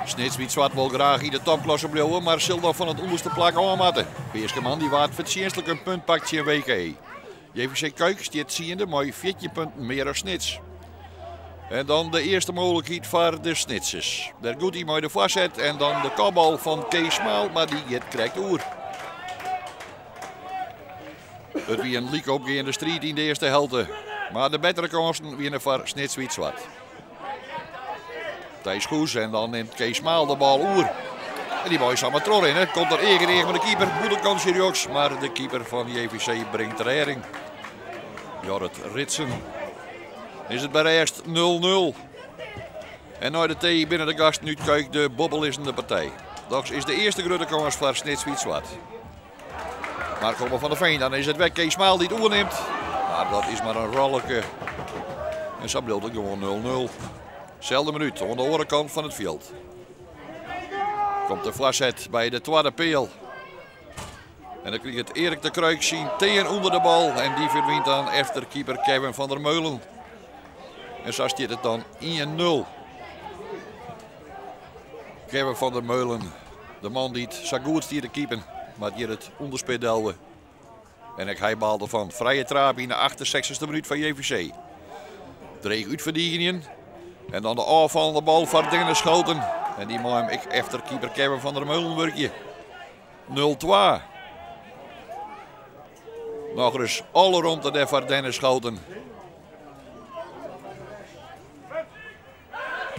Snitswit Zwart wil graag in de topklasse blijven, maar zal nog van het onderste plak aanmatten. Peerskeman die waard verdienstelijk een puntpakje in WK. JVC Kuik staat ziende, maar 14 punten meer dan Snits. En dan de eerste mogelijkheid voor de Snitsers. Daar goed hij met de voorzet en dan de kopbal van Kees Smaal, maar die krijgt oer. Het wie een leak opgaande strijd in de eerste helft. Maar de betere kansen winnen voor Snitswit Zwart. Thijs Goes en dan neemt Kees Smaal de bal oer. En die bal is allemaal tror in. Komt er één met de keeper. Goede kans serieus. Maar de keeper van JVC brengt de redding. Jorrit Ritsen. Is het bij eerst 0-0. En na de thee binnen de gast nu kijkt de bobbelissende partij. Dat is de eerste grote kans voor Snitswit Zwart. Maar komen van de Veen, dan is het weg Kees Smaal die het oerneemt. Maar dat is maar een rolletje. En zo blijft het gewoon 0-0. Zelfde minuut aan de andere kant van het veld. Komt de voorzet bij de tweede peel. En dan krijgt het Erik de Kruik zien tegen onder de bal. En die verdwijnt dan efter keeper Kevin van der Meulen. En zo staat het dan 1-0. Kevin van der Meulen, de man die het zo goed stiert te keepen, maar die het onderspeelde. En hij baalde van vrije trap in de 68e minuut van JVC. Dreig uitverdienen. En dan de aanvallende bal van Dennis Schoten. En die maak ik efter keeper Kevin van der Meulenburgje. 0-2. Nog eens alle rond de voor Dennis Schoten.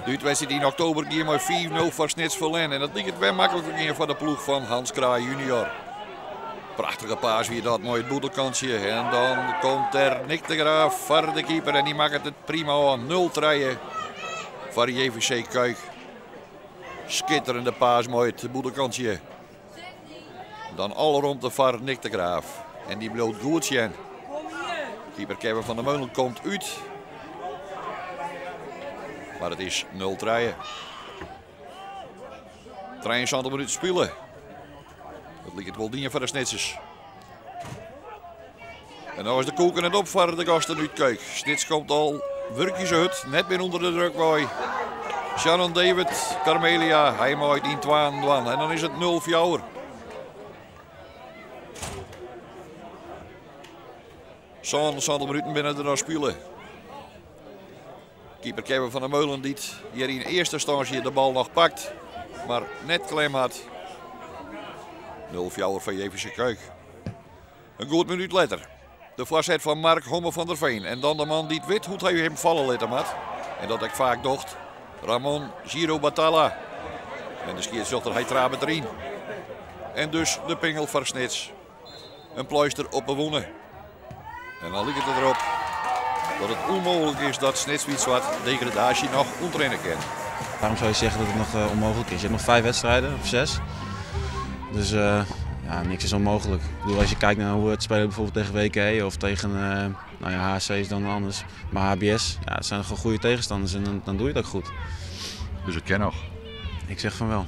De wedstrijd in oktober ging maar 4-0 voor Snits Verlen. En dat ligt het weer makkelijker voor de ploeg van Hans Kraai junior. Prachtige paas weer dat, mooi het boedelkansje. En dan komt er Nick de Graaf voor de keeper. En die maakt het prima aan. 0-3 voor JVC Kuik. Schitterende paas, mooi het boedelkansje. Dan alle rond de voor Nick de Graaf. En die bloot goed zijn. Keeper Kevin van der Meulen komt uit. Maar het is 0-3. 23 minuten spelen. Dat ligt het wel dienen voor de Snitsers. En nu is de koeken het op voor de gasten uit Kuik. Snits komt al werkjes uit, net binnen onder de druk bij. Shannon David, Carmelia, hij maakt in 2-2. En dan is het 0-4. Zo'n 20 minuten binnen de spelen. Keeper Kevin van der Meulen die hier in eerste instantie de bal nog pakt. Maar net klem had. 0-4 van JVC Kuik. Een goed minuut later. De voorzet van Mark Homme van der Veen. En dan de man die het weet hoe hij hem vallen laten had. En dat ik vaak dacht. Ramon Giro Batalla. En de scheidsrechter hij traapt erin. En dus de pingel voor Snits. Een pleister op bewonnen. En dan ligt het erop dat het onmogelijk is dat Snitswit Zwart degradatie nog ontrennen kan. Waarom zou je zeggen dat het nog onmogelijk is? Je hebt nog 5 wedstrijden of 6. Dus ja, niks is onmogelijk. Ik bedoel, als je kijkt naar hoe we het spelen bijvoorbeeld tegen WK of tegen nou ja, HC is dan anders. Maar HBS, ja, dat zijn gewoon goede tegenstanders en dan doe je het ook goed. Dus het kan nog? Ik zeg van wel.